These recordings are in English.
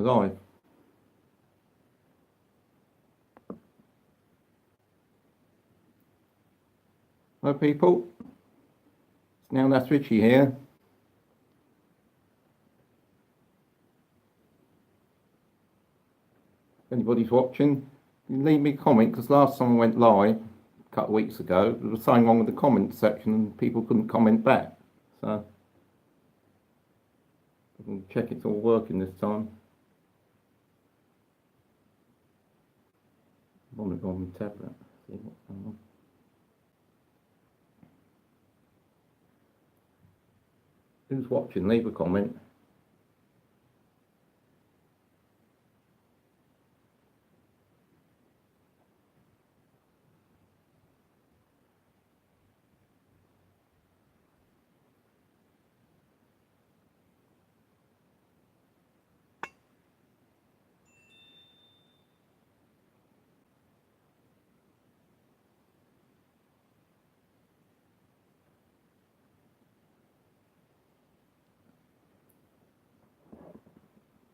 We're live. Hello people, it's now that's Richie here. If anybody's watching, you can leave me a comment, because last time I went live a couple of weeks ago, there was something wrong with the comment section and people couldn't comment back. So I can check it's all working this time. I'm on it on my tablet. See what's going on. Who's watching? Leave a comment.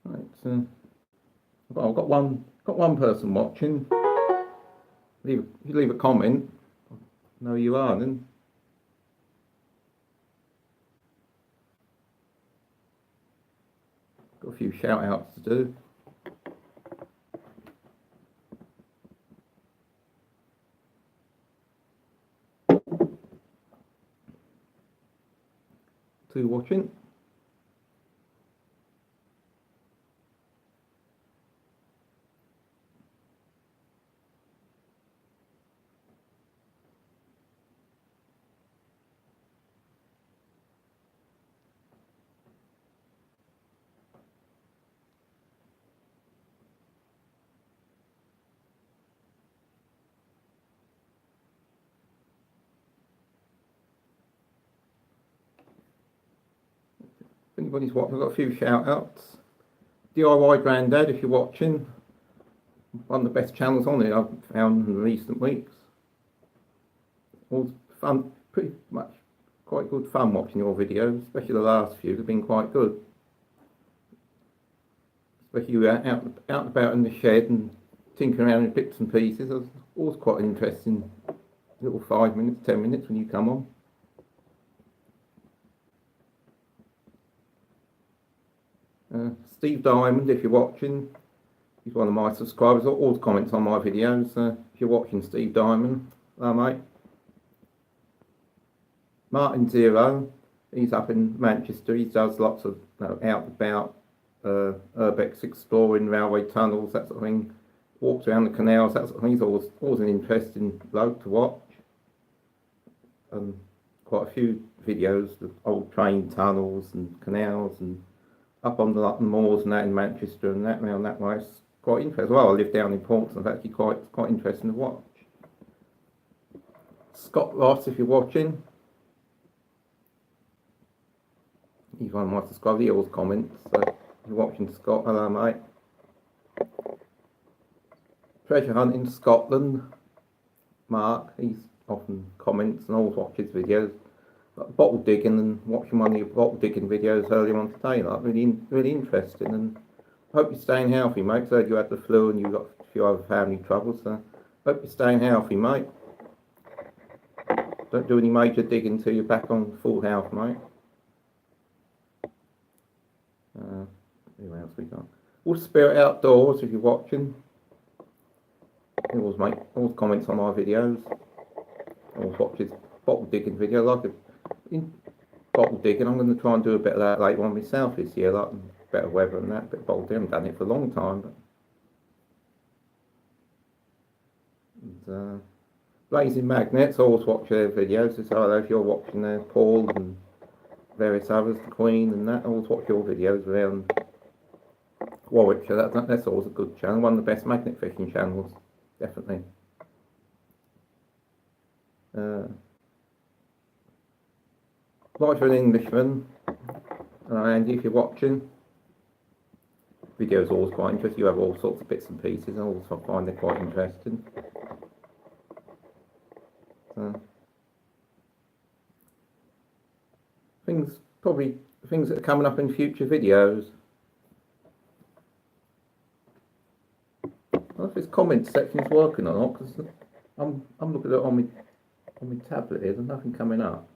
Right, well, I've got one person watching. If you leave a comment, I know who you are then. Got a few shout outs to do. Two watching. If anybody's watching, I've got a few shout outs. DIY Grandad, if you're watching, one of the best channels on it I've found in recent weeks. All fun, pretty much quite good fun watching your videos, especially the last few have been quite good. Especially you out and about in the shed and tinkering around with bits and pieces. It's always quite an interesting little 5 minutes, 10 minutes when you come on. Steve Diamond, if you're watching, he's one of my subscribers, always comments on my videos. If you're watching, Steve Diamond, hello mate. Martin Zero, he's up in Manchester, he does lots of out and about, urbex exploring, railway tunnels, that sort of thing, walks around the canals, that sort of thing. He's always an interesting bloke to watch. Quite a few videos of old train tunnels and canals and up on the moors and that in Manchester and that around that way. It's quite interesting. Well, I live down in Portsmouth, actually quite interesting to watch. Scott Ross, if you're watching, he's one of my subscribers, he always comments. So if you're watching, Scott, hello mate. Treasure Hunting Scotland, Mark, he's often comments and always watches videos. Bottle digging, and watching one of your bottle digging videos earlier on today, like really interesting, and hope you're staying healthy, mate. I heard you had the flu and you got a few other family troubles, so hope you're staying healthy, mate. Don't do any major digging till you're back on full health, mate. Who else we got? All Spirit Outdoors, if you're watching. He always comments on my videos. Always watches bottle digging video. Like in bottle digging, I'm going to try and do a bit of that later on myself this year, like better weather and that, bit bottle digging. I haven't done it for a long time, but Blazing Magnets, I always watch their videos. So I don't know if you're watching there, Paul and various others, the Queen and that. I always watch your videos around Warwickshire. That's always a good channel, one of the best magnet fishing channels, definitely. Life of an Englishman, Andy, if you're watching, videos are always quite interesting. You have all sorts of bits and pieces, and I also find they're quite interesting. Things that are coming up in future videos. know if this comment section's working or not, because I'm looking at it on my tablet here, there's nothing coming up.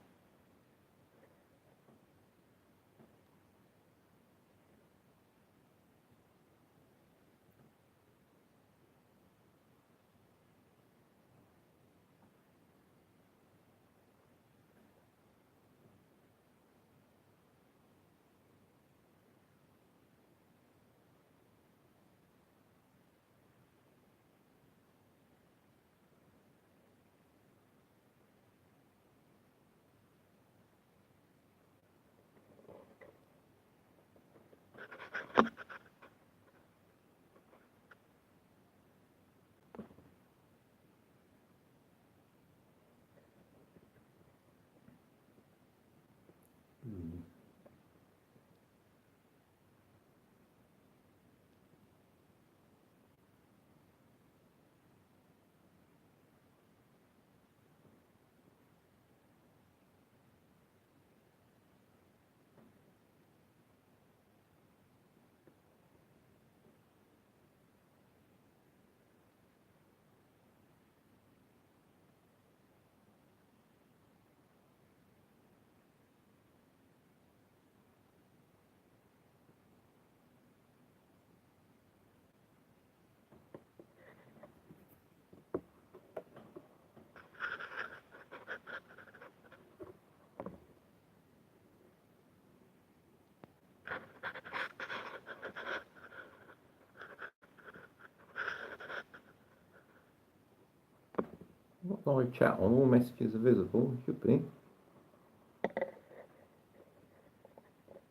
Not live chat on, all messages are visible, should be.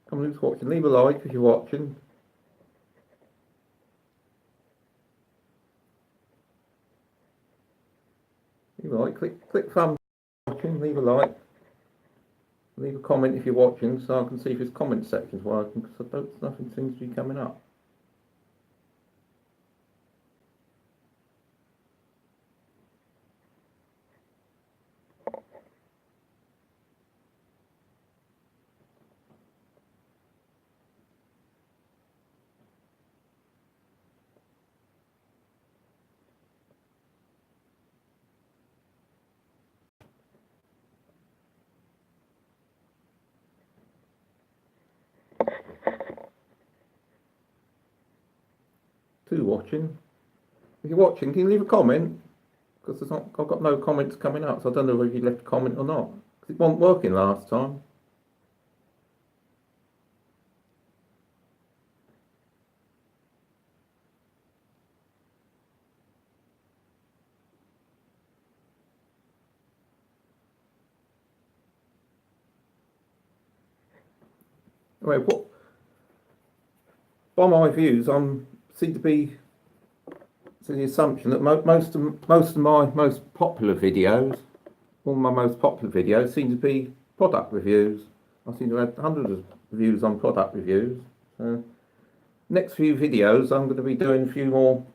Come on, who's watching? Leave a like if you're watching. Leave a like, click thumbs up if you're watching, leave a like. Leave a comment if you're watching so I can see if this comment section's working, because nothing seems to be coming up. Two watching. If you're watching, can you leave a comment? Because I've got no comments coming up, so I don't know whether you left a comment or not. Because it wasn't working last time. Anyway, by my views, seem to be the assumption that most of my most popular videos, all my most popular videos, seem to be product reviews. I seem to have hundreds of reviews on product reviews. So next few videos, I'm going to be doing a few more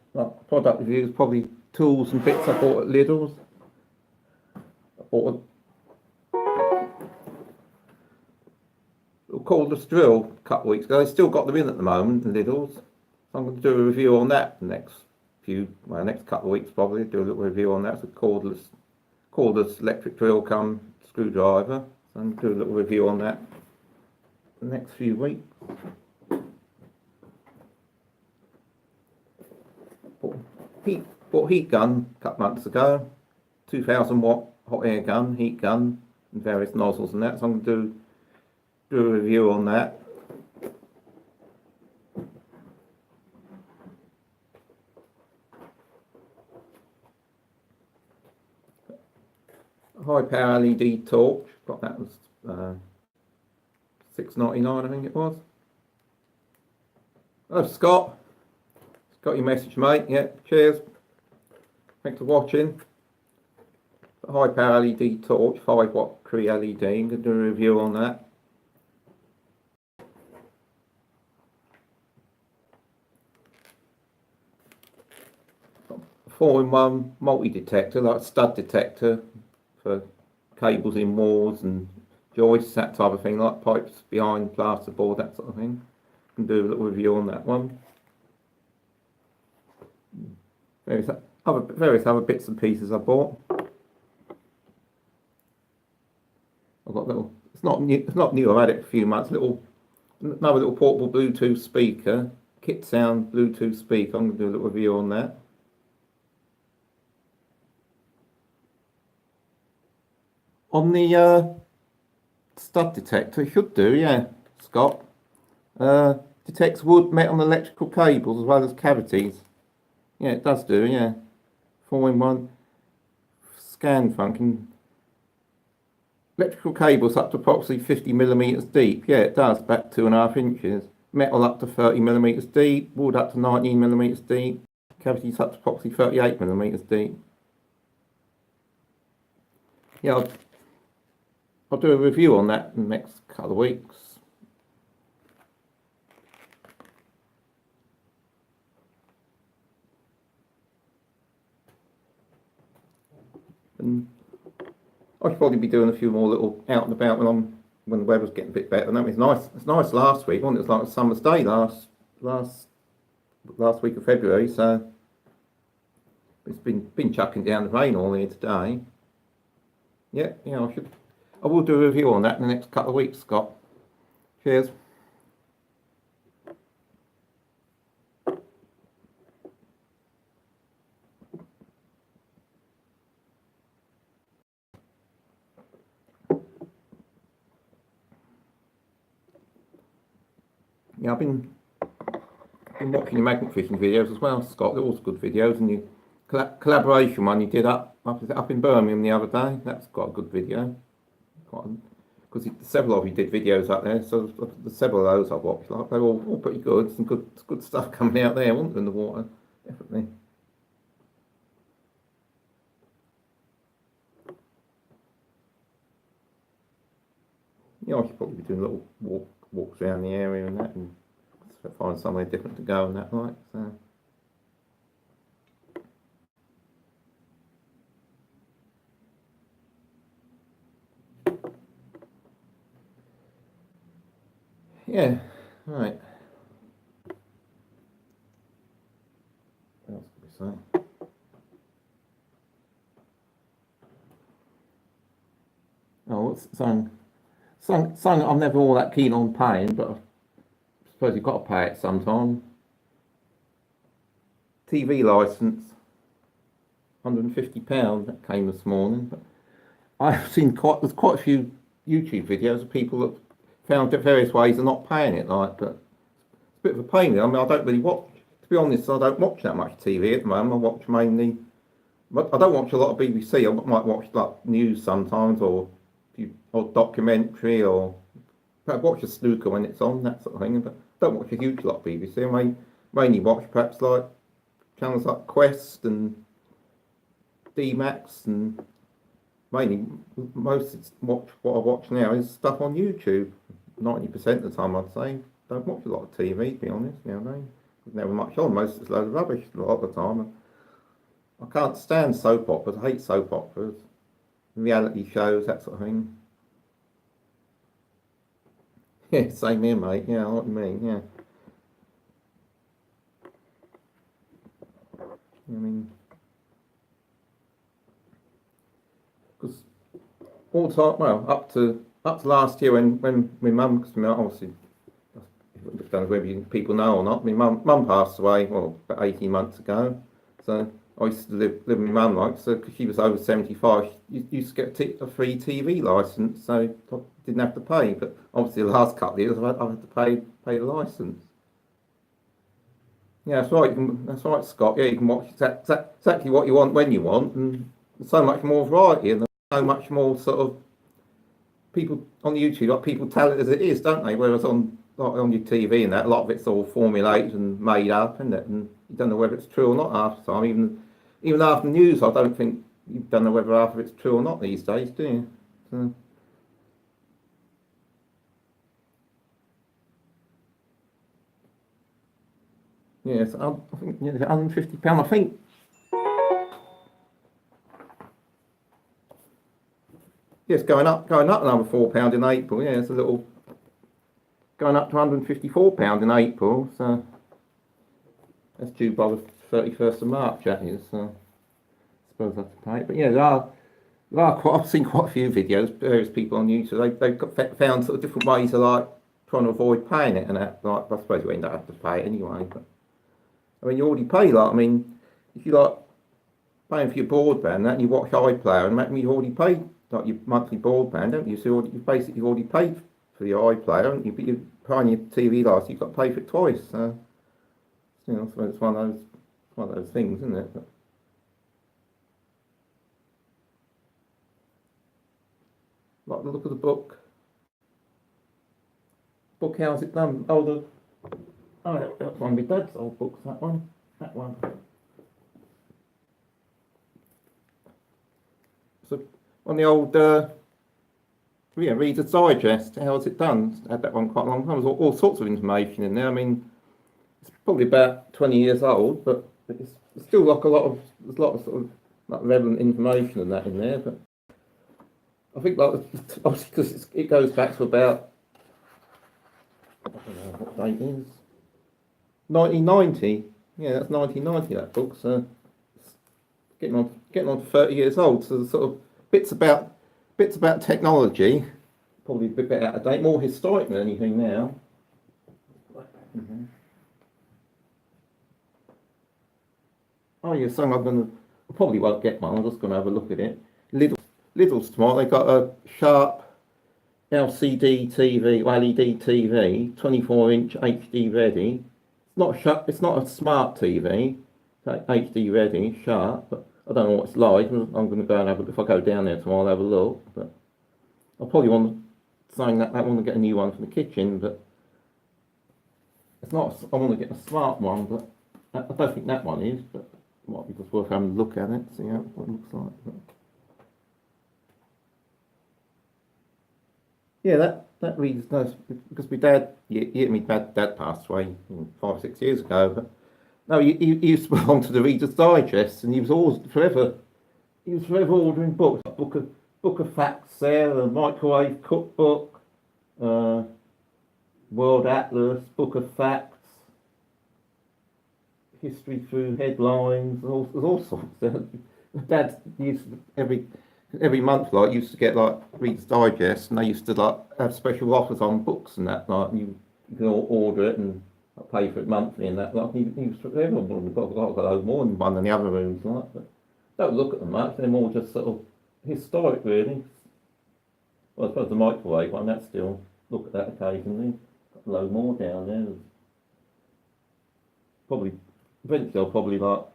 product reviews, probably tools and bits I bought at Lidl's. I bought a cordless drill a couple of weeks ago. They still got them in at the moment in Lidl's. So I'm going to do a review on that the next couple of weeks probably. Do a little review on that. It's a cordless electric drill come screwdriver. So I'm going to do a little review on that the next few weeks. Bought a heat gun a couple months ago, 2000 watt hot air gun, heat gun, and various nozzles and that. So I'm going to do a review on that. High power LED torch, got that was $6.99 I think it was. Oh Scott, got your message mate, yeah, cheers. Thanks for watching. High power LED torch, 5 watt Cree LED, I'm going to do a review on that. Got a 4-in-1 multi-detector, like a stud detector for cables in walls and joists, that type of thing, like pipes behind plasterboard, that sort of thing. Can do a little review on that one. various other bits and pieces I bought. I've got little. It's not new. It's not new. I've had it for a few months. Another little portable Bluetooth speaker, KitSound Bluetooth speaker. I'm going to do a little review on that. On the stud detector, it should do, yeah, Scott. Detects wood, metal and electrical cables as well as cavities. Yeah, it does do, yeah. 4-in-1 scan function. Electrical cables up to approximately 50 millimeters deep. Yeah, it does, back 2.5 inches. Metal up to 30 millimeters deep. Wood up to 19 millimeters deep. Cavities up to approximately 38 millimeters deep. Yeah, I'll do a review on that in the next couple of weeks. And I should probably be doing a few more little out and about when the weather's getting a bit better. And that was nice. It's nice last week, wasn't it? It was like a summer's day last week of February. So it's been chucking down the rain all here today. Yeah, I will do a review on that in the next couple of weeks, Scott. Cheers. Yeah, I've been watching your magnet fishing videos as well, Scott. They're all good videos, and your collaboration one you did up in Birmingham the other day. That's got a good video. Because several of you did videos up there, so the several of those I've watched, like, they're all pretty good. Some good stuff coming out there, wasn't there, in the water? Definitely. Yeah, I should probably be doing little walks around the area and that, and find somewhere different to go and that, like, so. Yeah, right. What else could we say? Oh, what's something I'm never all that keen on paying, but I suppose you've got to pay it sometime. TV licence, £150, that came this morning. But I've seen there's quite a few YouTube videos of people that found various ways of not paying it, like, but it's a bit of a pain. I mean, I don't really watch, to be honest, I don't watch that much TV at the moment. I watch mainly, I don't watch a lot of BBC. I might watch like news sometimes, or documentary, or I watch a snooker when it's on, that sort of thing, but don't watch a huge lot of BBC. I mainly watch perhaps like channels like Quest and D-Max, and mainly what I watch now is stuff on YouTube. 90% of the time, I'd say. Don't watch a lot of TV, to be honest. You know what I mean? There's never much on. Most of it's loads of rubbish a lot of the time. I can't stand soap operas. I hate soap operas, reality shows, that sort of thing. Yeah, same here, mate. Yeah, I know what you mean. Yeah. I mean, because all the time, well, up to last year when my mum, because obviously, I don't know whether people know or not, my mum passed away, well, about 18 months ago. So I used to live with my mum, like, so because she was over 75, she used to get a free TV licence, so I didn't have to pay. But obviously, the last couple of years, I've had to pay the licence. Yeah, that's right. That's right, Scott. Yeah, you can watch exactly what you want when you want, and there's so much more variety, and there's so much more sort of people on YouTube. Like, people tell it as it is, don't they? Whereas on your TV and that, a lot of it's all formulated and made up, isn't it? And you don't know whether it's true or not half the time. Even after the news, I don't think you don't know whether half of it's true or not these days, do you? So, yes, I think £150. I think. Yes, going up another £4 in April. Yeah, it's a little going up to £154 in April. So that's due by the 31st of March, that is. So I suppose I have to pay it. But yeah, I've seen quite a few videos, various people on YouTube. They've found sort of different ways of like trying to avoid paying it, and that, like, I suppose you end up having to pay it anyway. But I mean, you already pay like, I mean, if you like paying for your broadband, that and you watch iPlayer, and that you already paid like your monthly broadband, don't you? So you basically already paid for your iPlayer, and you're paying your TV license. You've got to pay for it twice. So you know, so it's one of those things, isn't it? But, like the look of the book. Book, how's it done? Oh, that's one of my dad's old books. That one. So on the old, Reader's Digest. How's it done? Had that one quite a long time. There's all sorts of information in there. I mean, it's probably about 20 years old, but it's still like there's a lot of sort of like relevant information and that in there. But I think like obviously because it goes back to about, I don't know what date it is, 1990. Yeah, that's 1990. That book. So it's getting on to 30 years old. So the sort of bits about technology, probably a bit out of date, more historic than anything now. Mm-hmm. Oh yeah, so I probably won't get one. I'm just going to have a look at it. Lidl's smart. They got a Sharp LCD TV, or LED TV, 24-inch HD ready. It's not a smart TV. It's HD ready, Sharp. But I don't know what it's like. I'm going to go and have a. If I go down there tomorrow, I'll have a look. But I probably want to get a new one for the kitchen. But it's not. I want to get a smart one, but I don't think that one is. But it might be just worth having a look at it, see what it looks like. But yeah, that reads nice because my dad passed away 5 or 6 years ago. But no, he used to belong to the Reader's Digest, and he was forever ordering books. Book of Facts there, the Microwave Cookbook, World Atlas, Book of Facts, History Through Headlines, there's all sorts. Dad used to, every month used to get like Reader's Digest, and they used to like have special offers on books and that. Like you can order it and pay for it monthly and that. Like he was everyone got more than one in the other rooms, like. But don't look at them much. They're more just sort of historic, really. Well, I suppose the microwave one, that's still look at that occasionally. Got a load more down there. Probably eventually I'll probably like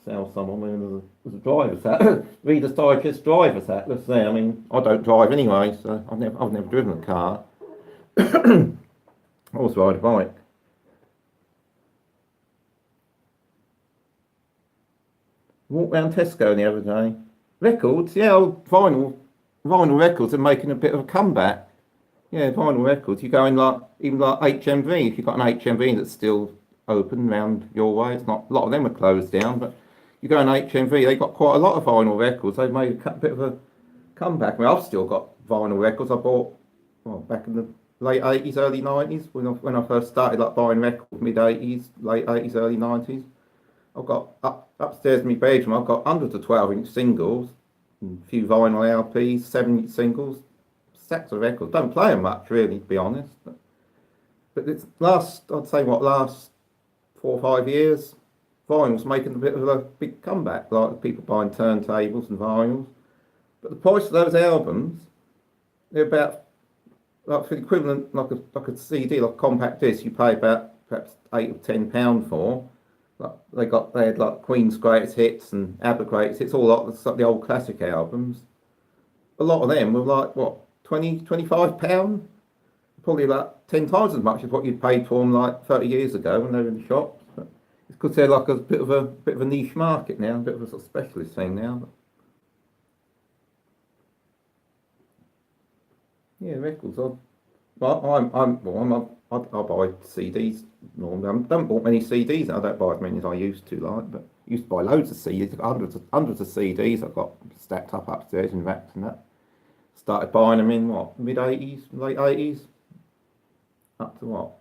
sell someone when there's a driver's hat. Reader's Digest driver's hat. Let's say. I mean, I don't drive anyway, so I've never driven a car. I always ride a bike. Walked round Tesco the other day. Records, yeah, old vinyl records are making a bit of a comeback. Yeah, vinyl records. You go in even like HMV. If you've got an HMV that's still open round your way, it's not. A lot of them are closed down, but you go in HMV, they've got quite a lot of vinyl records. They've made a bit of a comeback. I mean, I've still got vinyl records. I bought back in the late 80s, early 90s when I first started like buying records, mid 80s, late 80s, early 90s. I've got upstairs in my bedroom. I've got hundreds of 12-inch singles, a few vinyl LPs, 7-inch singles, stacks of records. Don't play them much, really, to be honest. But it's last 4 or 5 years, vinyl's making a bit of a big comeback. Like people buying turntables and vinyls. But the price of those albums, they're about like for the equivalent like a CD, like a compact disc. You pay about perhaps £8 or £10 for. Like they had like Queen's Greatest Hits and ABBA Greatest Hits, all like the old classic albums. A lot of them were like what, £20, £25, probably about 10 times as much as what you'd paid for them like 30 years ago when they were in the shops. But it's because they're like a bit of a niche market now, a bit of a sort of specialist thing now. But yeah, records. I buy CDs normally. I haven't bought many CDs. I don't buy as many as I used to, but I used to buy loads of CDs, hundreds of CDs I've got stacked up upstairs in racks and that. Started buying them in mid 80s, late 80s, up to 2 or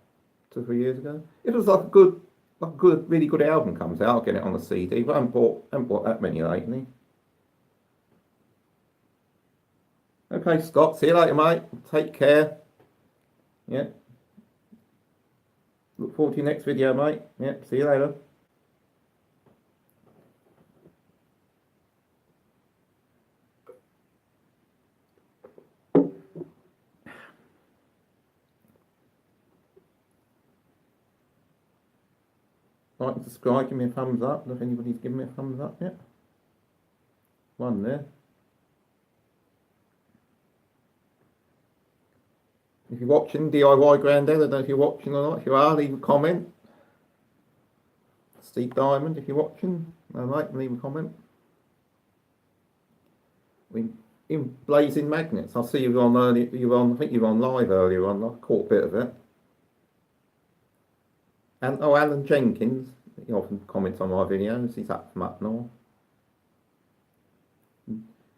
3 years ago. It was like a good like a good, really good album comes out, I'll get it on a CD, but I haven't bought that many lately. Okay, Scott, see you later, mate. Take care. Yeah. Look forward to your next video, mate. Yeah, see you later. Like and subscribe, give me a thumbs up. If anybody's given me a thumbs up yet. One there. If you're watching DIY Grandad, I don't know if you're watching or not. If you are, leave a comment. Steve Diamond, if you're watching, alright, leave a comment. In Blazing Magnets, I see you were on earlier. I think you were on live earlier on. I caught a bit of it. And Alan Jenkins, he often comments on my videos. He's up from up north.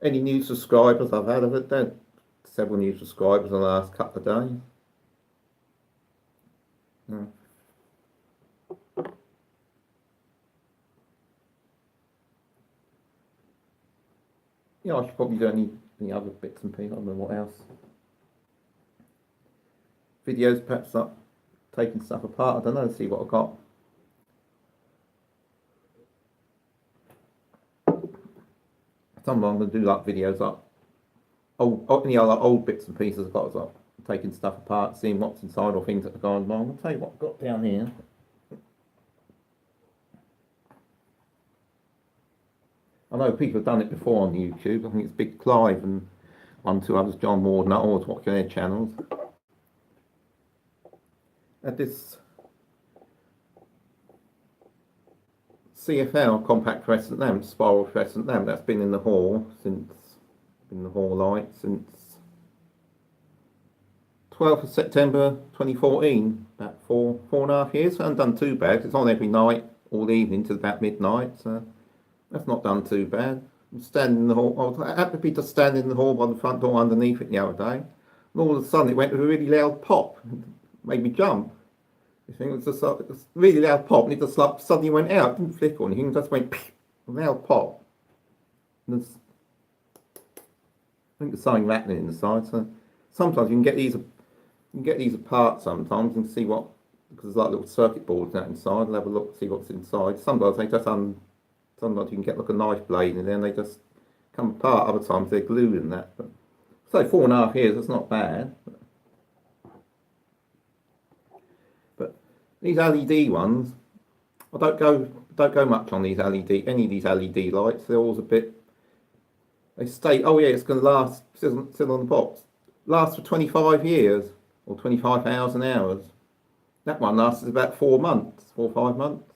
Any new subscribers I've had of it? Several new subscribers in the last couple of days. Yeah, I should probably do any other bits and pieces. I don't know what else. Videos perhaps up, taking stuff apart. I don't know, see what I've got. Sometimes I'm going to do like videos up. Any other old bits and pieces I've got, like taking stuff apart, seeing what's inside or things that are going wrong. I'll tell you what I've got down here. I know people have done it before on YouTube. I think it's Big Clive and two others, John Ward and I always watch their channels. At this CFL compact fluorescent lamp, spiral fluorescent lamp, that's been in the hall light since 12th of September 2014, about four and a half years. I haven't done too bad. It's on every night, all evening till about midnight, so that's not done too bad. I'm standing in the hall. I happened to be just standing in the hall by the front door underneath it the other day, and all of a sudden it went with a really loud pop, made me jump. I think it was just a really loud pop, and it just like suddenly went out. It didn't flicker or anything, it just went a loud pop. And I think there's something rattling inside. So sometimes you can get these apart sometimes and see what, because there's like little circuit boards out inside. I'll have a look, see what's inside. Sometimes they just sometimes you can get like a knife blade in there and they just come apart. Other times they're glued in that. But so 4.5 years, that's not bad. But these LED ones, I don't go much on these any of these LED lights. They're always a bit. They state, oh yeah, it's going to last. Still on the box, lasts for 25 years or 25,000 hours. That one lasted about 4 months, 4 or 5 months.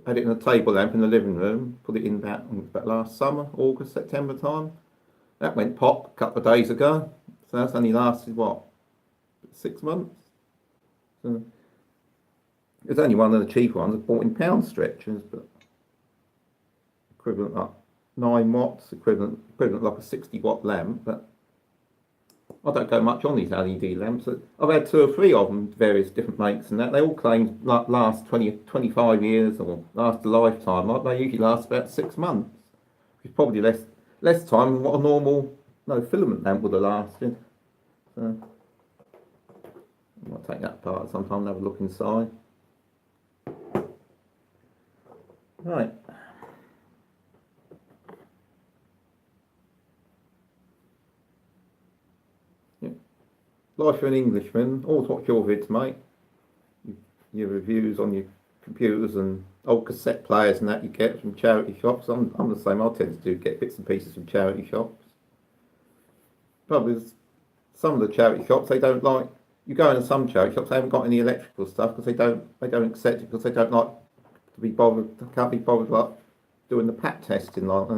Had it in a table lamp in the living room. Put it in about last summer, August, September time. That went pop a couple of days ago. So that's only lasted what, 6 months. So it's only one of the cheaper ones. I bought in pound stretchers, but equivalent like 9 watts, equivalent like a 60-watt lamp. But I don't go much on these LED lamps. I've had 2 or 3 of them, various different makes and that. They all claim last 25 years or last a lifetime. They usually last about 6 months, which is probably less time than what a normal filament lamp would have lasted. So I might take that apart sometime and have a look inside. Right. Life of an Englishman. Always watch your vids, mate. Your reviews on your computers and old cassette players and that you get from charity shops. I'm the same. I tend to get bits and pieces from charity shops. Probably some of the charity shops they don't like. You go into some charity shops, they haven't got any electrical stuff because they don't accept it because they don't like to be bothered. Can't be bothered like doing the pat testing, like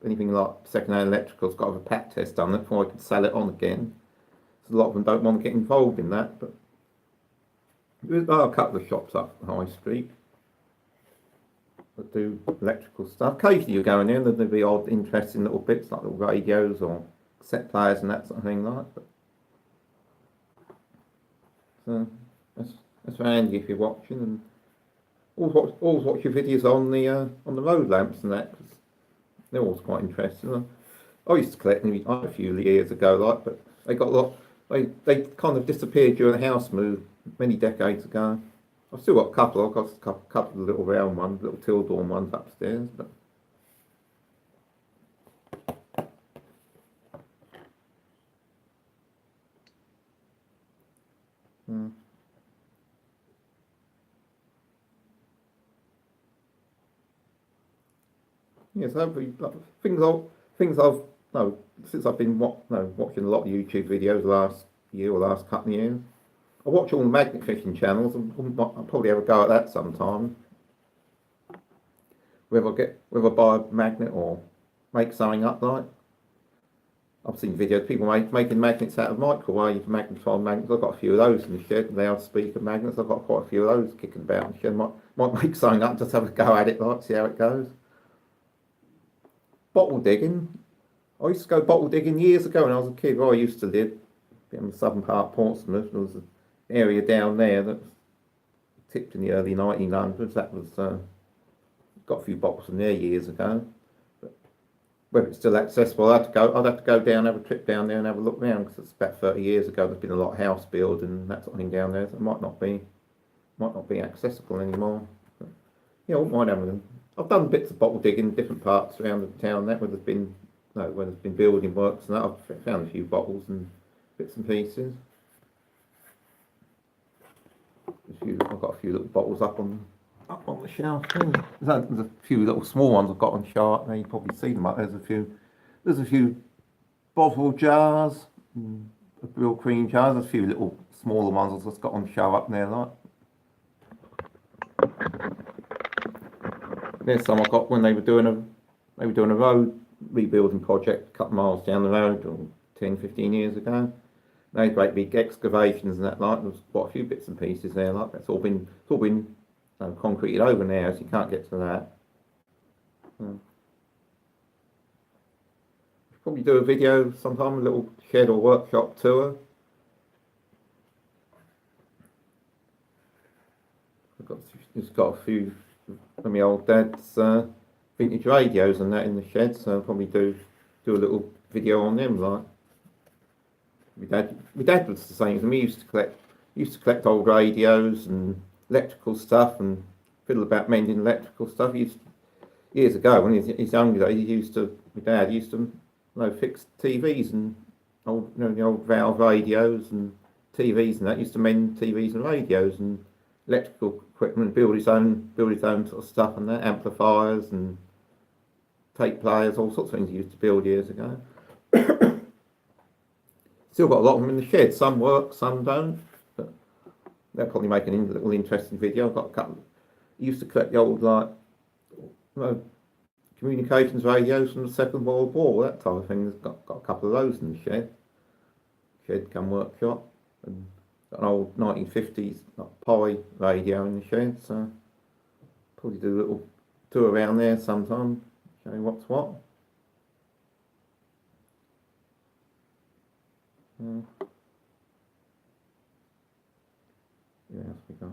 anything like second-hand electrical's got to have a pat test done before I can sell it on again. So a lot of them don't want to get involved in that, but there are a couple of shops up High Street that do electrical stuff. Occasionally you go in there and there'll be odd interesting little bits like little radios or cassette players and that sort of thing like that. So that's handy if you're watching. And always watch your videos on the road lamps and that, 'cause they're always quite interesting. I used to collect them a few years ago, like, but they got a lot. They kind of disappeared during the house move many decades ago. I've still got a couple. I've got a couple of little round ones, little Tildorn ones upstairs. But yeah, so like, things I've no since I've been watching a lot of YouTube videos last year or last couple of years. I watch all the magnet fishing channels and I'll probably have a go at that sometime. Whether I buy a magnet or make something up like. I've seen videos people making magnets out of microwave magnetron magnets. I've got a few of those in the shed. Loudspeaker magnets. I've got quite a few of those kicking about in the shed. Might make something up, just have a go at it, like see how it goes. Bottle digging. I used to go bottle digging years ago when I was a kid. Where I used to live in the southern part of Portsmouth. There was an area down there that was tipped in the early 1900s. That was got a few bottles from there years ago. But whether it's still accessible, I'd have to go down, have a trip down there and have a look round, because it's about 30 years ago. There's been a lot of house build and that sort of thing down there, so it might not be accessible anymore. But, yeah, I wouldn't mind having them. I've done bits of bottle digging in different parts around the town. Where there's been building works and that. I've found a few bottles and bits and pieces. I've got a few little bottles up on the shelf. There's a few little small ones I've got on chart. Now you probably see them up. There's a few Boswell jars, real cream jars. There's a few little smaller ones I've just got on show up there, like. There's some I got when they were doing a road rebuilding project a couple of miles down the road, or 10, 15 years ago. They had great big excavations and that, like. There's quite a few bits and pieces there, like. It's all been concreted over now, so you can't get to that. Probably do a video sometime, a little shed or workshop tour. Just got a few of my old dad's vintage radios and that in the shed, so I'll probably do a little video on them, like. My dad was the same as me. He used to collect old radios and electrical stuff and fiddle about mending electrical stuff. Years ago when he was younger, my dad used to fix TVs and the old valve radios and TVs and that. Used to mend TVs and radios and electrical equipment, build his own sort of stuff and that, amplifiers and tape players, all sorts of things he used to build years ago. Still got a lot of them in the shed. Some work, some don't. But they'll probably make a little interesting video. I've got a couple. I used to collect the old communications radios from the Second World War, that type of thing. Got a couple of those in the shed cum workshop, and got an old 1950s Pi radio in the shed. So probably do a little tour around there sometime, show you what's what. Yeah, we got.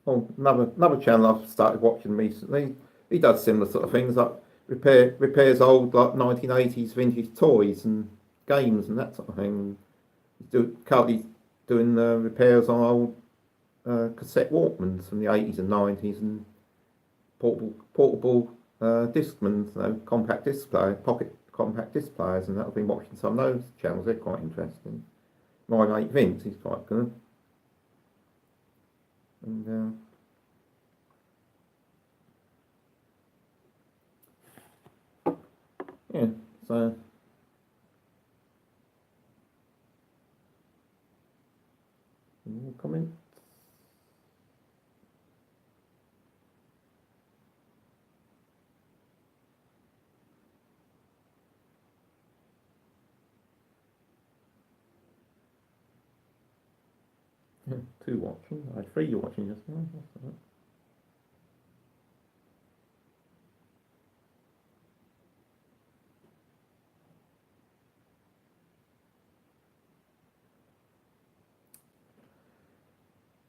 Oh, another channel I've started watching recently. He does similar sort of things, like repairs old like 1980s vintage toys and games and that sort of thing. He's currently doing repairs on old cassette Walkmans from the 80s and 90s and portable Discmans, compact disc player, pocket compact disc players, and that. I've been watching some of those channels. They're quite interesting. My mate Vince, he's quite good. And yeah, so any more comments? Yeah, 2 watching. I had 3 watching just now.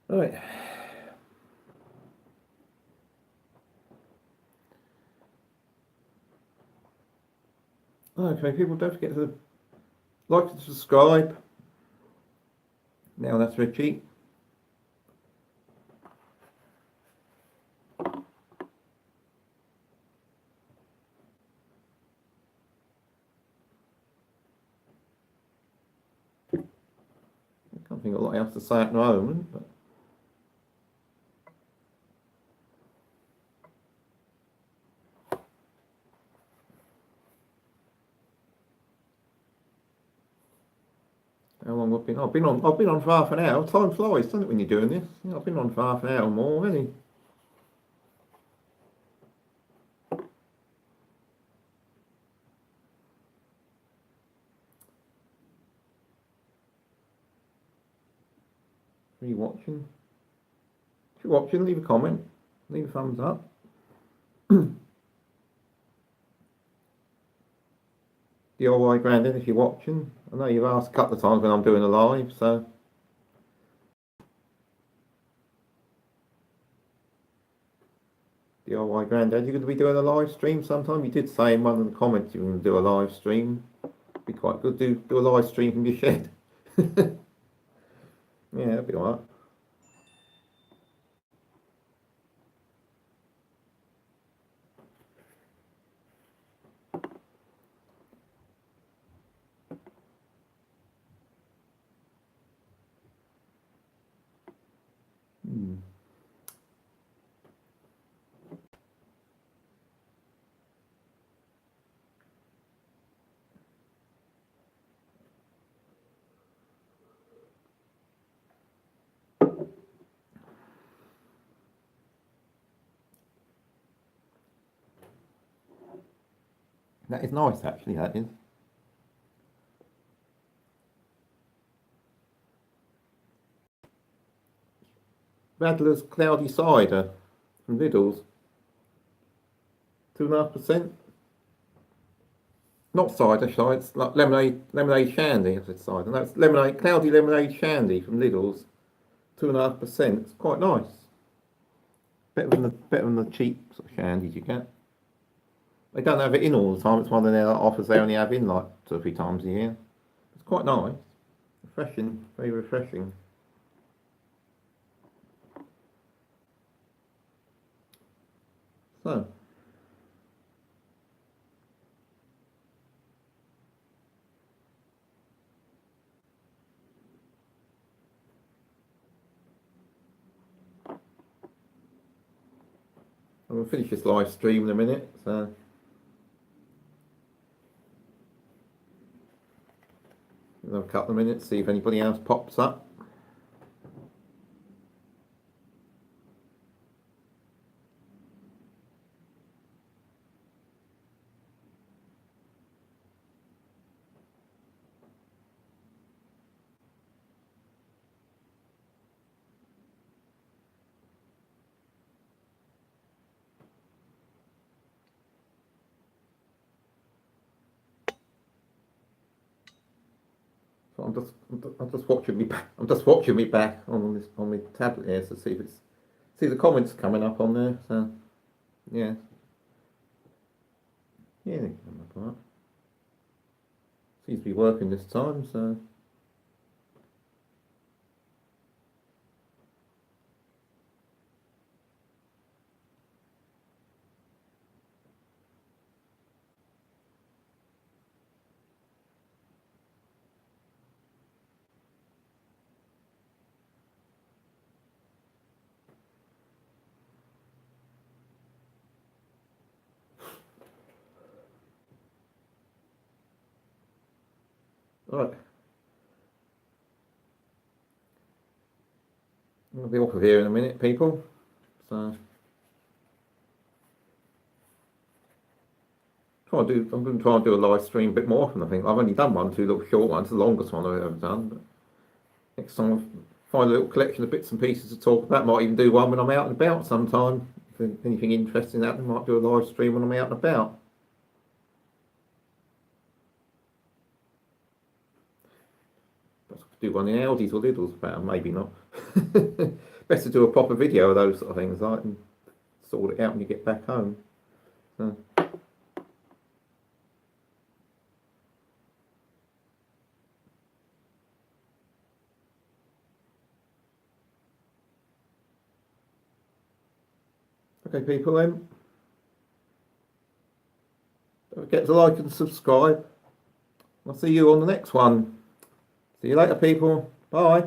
Right. Okay, people, don't forget to like and subscribe. Now that's Richie. I can't think of a lot else to say at the moment, but how long I've been on? I've been on for half an hour. Time flies, doesn't it, when you're doing this? Yeah, I've been on for half an hour or more, haven't I? Are you watching? If you're watching, leave a comment, leave a thumbs up. DIY Grandad, if you're watching. I know you've asked a couple of times when I'm doing a live, so. DIY Grandad, you're going to be doing a live stream sometime? You did say in one of the comments you were going to do a live stream. Be quite good to do a live stream from your shed. Yeah, that'd be alright. That is nice, actually, that is. Radler's Cloudy Cider from Lidl's. 2.5%. Not cider, it's like lemonade shandy. I said cider. No, it's lemonade, cloudy lemonade shandy from Lidl's. 2.5%. It's quite nice. Better than the cheap sort of shandies you get. They don't have it in all the time. It's one of their offers they only have in like 2 or 3 times a year. It's quite nice. Refreshing, very refreshing. So. I'm going to finish this live stream in a minute, so. Another couple of minutes, see if anybody else pops up. So I'm just watching me back. I'm just watching me back on my tablet here to see if it's the comments coming up on there. So yeah, yeah, they come up all right. Seems to be working this time. So. Right. I'll be off of here in a minute, people. So I'm going to try and do a live stream a bit more often. I think I've only done 2 little short ones, the longest one I've ever done. But next time I'll find a little collection of bits and pieces to talk about. Might even do one when I'm out and about sometime. If anything interesting happens, might do a live stream when I'm out and about. Do one in Aldi's or Lidl's about, maybe not. Best to do a proper video of those sort of things, like, and sort it out when you get back home. So. Okay, people, then. Don't forget to like and subscribe. I'll see you on the next one. See you later, people. Bye.